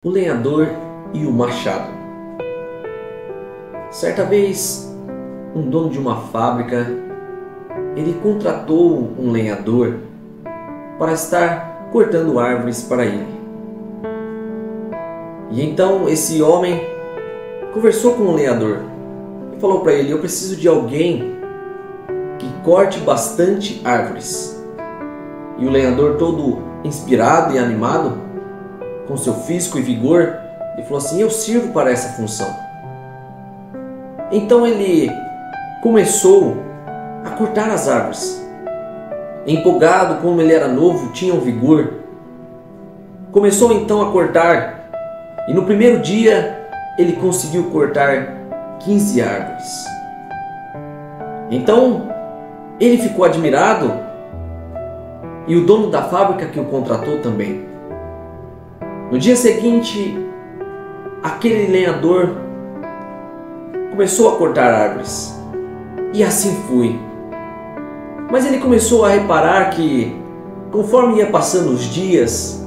O lenhador e o machado. Certa vez, um dono de uma fábrica, ele contratou um lenhador para estar cortando árvores para ele. E então esse homem conversou com o lenhador e falou para ele: eu preciso de alguém que corte bastante árvores. E o lenhador, todo inspirado e animado, com seu físico e vigor, ele falou assim: eu sirvo para essa função. Então ele começou a cortar as árvores. Empolgado, como ele era novo, tinha um vigor, começou então a cortar. E no primeiro dia ele conseguiu cortar 15 árvores. Então ele ficou admirado, e o dono da fábrica que o contratou também. No dia seguinte, aquele lenhador começou a cortar árvores. E assim foi. Mas ele começou a reparar que, conforme ia passando os dias,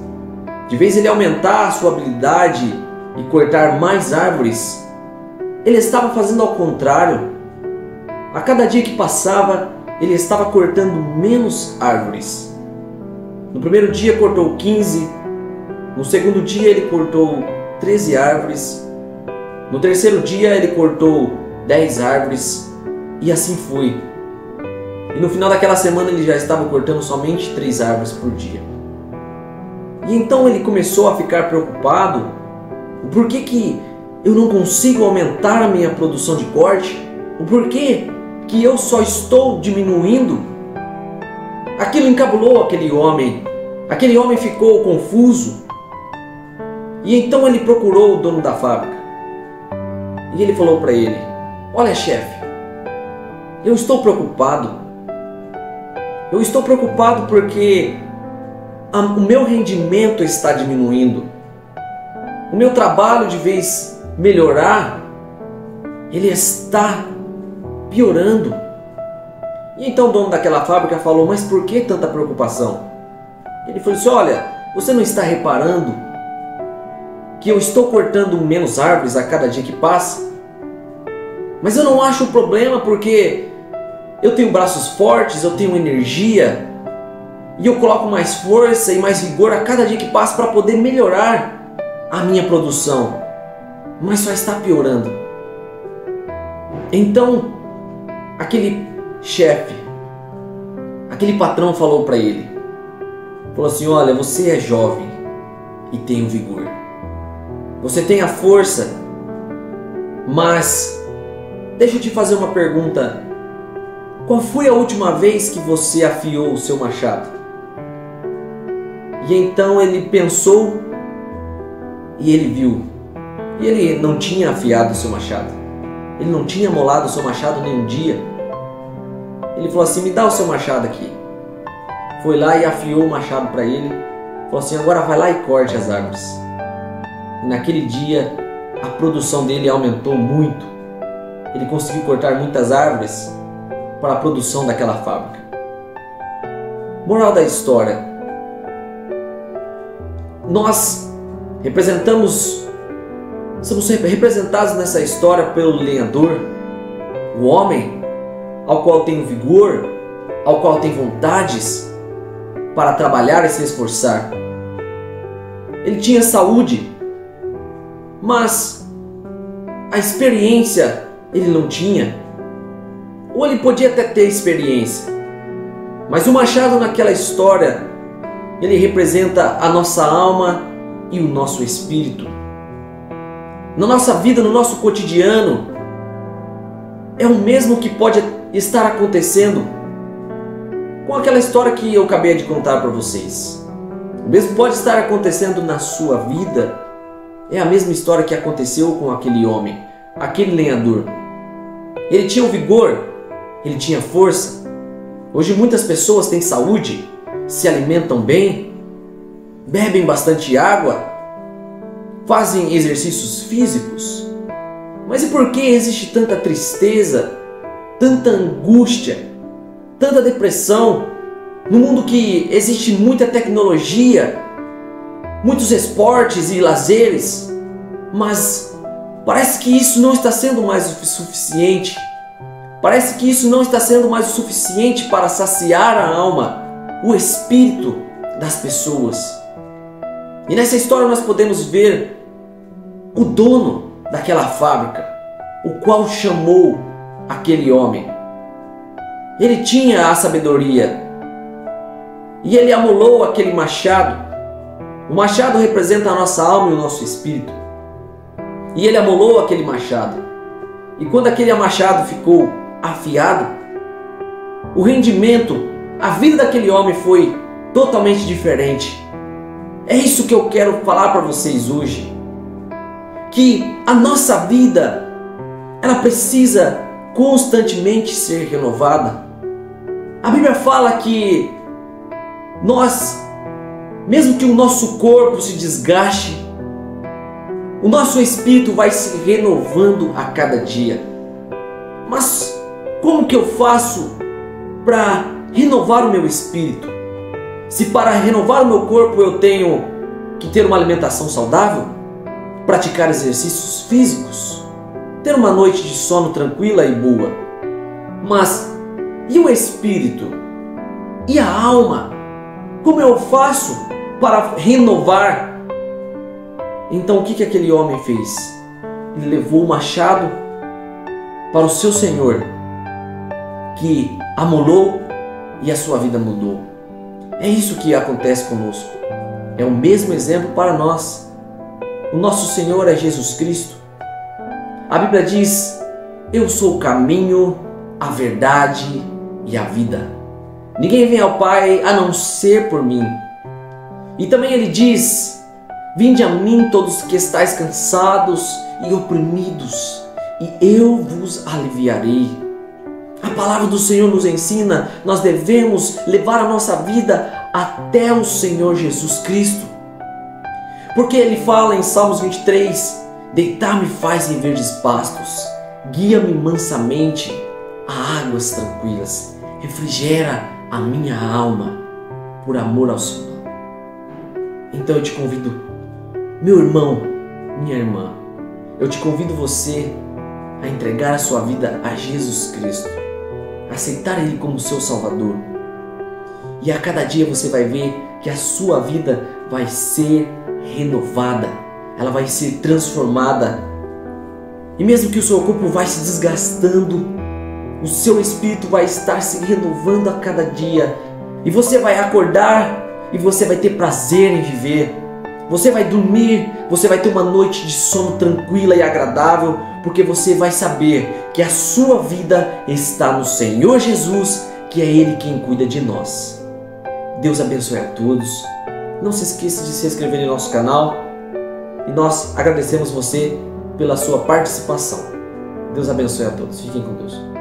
de vez ele aumentar a sua habilidade e cortar mais árvores, ele estava fazendo ao contrário. A cada dia que passava, ele estava cortando menos árvores. No primeiro dia cortou 15. No segundo dia ele cortou 13 árvores. No terceiro dia ele cortou 10 árvores. E assim foi. E no final daquela semana ele já estava cortando somente 3 árvores por dia. E então ele começou a ficar preocupado. O porquê que eu não consigo aumentar a minha produção de corte? O porquê que eu só estou diminuindo? Aquilo encabulou aquele homem. Aquele homem ficou confuso. E então ele procurou o dono da fábrica. E ele falou para ele: olha, chefe, eu estou preocupado. Eu estou preocupado porque o meu rendimento está diminuindo. O meu trabalho, de vez melhorar, ele está piorando. E então o dono daquela fábrica falou: mas por que tanta preocupação? Ele falou assim: olha, você não está reparando que eu estou cortando menos árvores a cada dia que passa? Mas eu não acho problema, porque eu tenho braços fortes, eu tenho energia, e eu coloco mais força e mais vigor a cada dia que passa para poder melhorar a minha produção. Mas só está piorando. Então aquele chefe, aquele patrão falou para ele, falou assim: olha, você é jovem e tem o vigor, você tem a força, mas deixa eu te fazer uma pergunta. Qual foi a última vez que você afiou o seu machado? E então ele pensou e ele viu. E ele não tinha afiado o seu machado. Ele não tinha molado o seu machado nenhum dia. Ele falou assim: me dá o seu machado aqui. Foi lá e afiou o machado para ele. Falou assim: agora vai lá e corte as árvores. E naquele dia a produção dele aumentou muito. Ele conseguiu cortar muitas árvores para a produção daquela fábrica. Moral da história: nós somos representados nessa história pelo lenhador, o homem ao qual tem vigor, ao qual tem vontades para trabalhar e se esforçar. Ele tinha saúde, mas a experiência ele não tinha. Ou ele podia até ter experiência, mas o machado naquela história, ele representa a nossa alma e o nosso espírito. Na nossa vida, no nosso cotidiano, é o mesmo que pode estar acontecendo com aquela história que eu acabei de contar para vocês. O mesmo pode estar acontecendo na sua vida. É a mesma história que aconteceu com aquele homem, aquele lenhador. Ele tinha o vigor, ele tinha força. Hoje muitas pessoas têm saúde, se alimentam bem, bebem bastante água, fazem exercícios físicos. Mas e por que existe tanta tristeza, tanta angústia, tanta depressão, no mundo que existe muita tecnologia, muitos esportes e lazeres, mas parece que isso não está sendo mais o suficiente. Parece que isso não está sendo mais o suficiente para saciar a alma, o espírito das pessoas. E nessa história nós podemos ver o dono daquela fábrica, o qual chamou aquele homem. Ele tinha a sabedoria e ele amolou aquele machado. O machado representa a nossa alma e o nosso espírito. E ele amolou aquele machado. E quando aquele machado ficou afiado, o rendimento, a vida daquele homem foi totalmente diferente. É isso que eu quero falar para vocês hoje. Que a nossa vida, ela precisa constantemente ser renovada. A Bíblia fala que nós, mesmo que o nosso corpo se desgaste, o nosso espírito vai se renovando a cada dia. Mas como que eu faço para renovar o meu espírito? Se para renovar o meu corpo eu tenho que ter uma alimentação saudável, praticar exercícios físicos, ter uma noite de sono tranquila e boa. Mas e o espírito? E a alma? Como eu faço para renovar? Então o que aquele homem fez? Ele levou o machado para o seu Senhor, que amolou e a sua vida mudou. É isso que acontece conosco. É o mesmo exemplo para nós. O nosso Senhor é Jesus Cristo. A Bíblia diz: eu sou o caminho, a verdade e a vida. Ninguém vem ao Pai a não ser por mim. E também ele diz: vinde a mim todos que estáis cansados e oprimidos, e eu vos aliviarei. A palavra do Senhor nos ensina, nós devemos levar a nossa vida até o Senhor Jesus Cristo. Porque ele fala em Salmos 23, deitar-me faz em verdes pastos, guia-me mansamente a águas tranquilas, refrigera a minha alma por amor ao Senhor. Então eu te convido, meu irmão, minha irmã, eu te convido você a entregar a sua vida a Jesus Cristo, aceitar Ele como seu Salvador. E a cada dia você vai ver que a sua vida vai ser renovada, ela vai ser transformada. E mesmo que o seu corpo vai se desgastando, o seu espírito vai estar se renovando a cada dia. E você vai acordar e você vai ter prazer em viver. Você vai dormir, você vai ter uma noite de sono tranquila e agradável, porque você vai saber que a sua vida está no Senhor Jesus, que é Ele quem cuida de nós. Deus abençoe a todos. Não se esqueça de se inscrever em nosso canal. E nós agradecemos você pela sua participação. Deus abençoe a todos. Fiquem com Deus.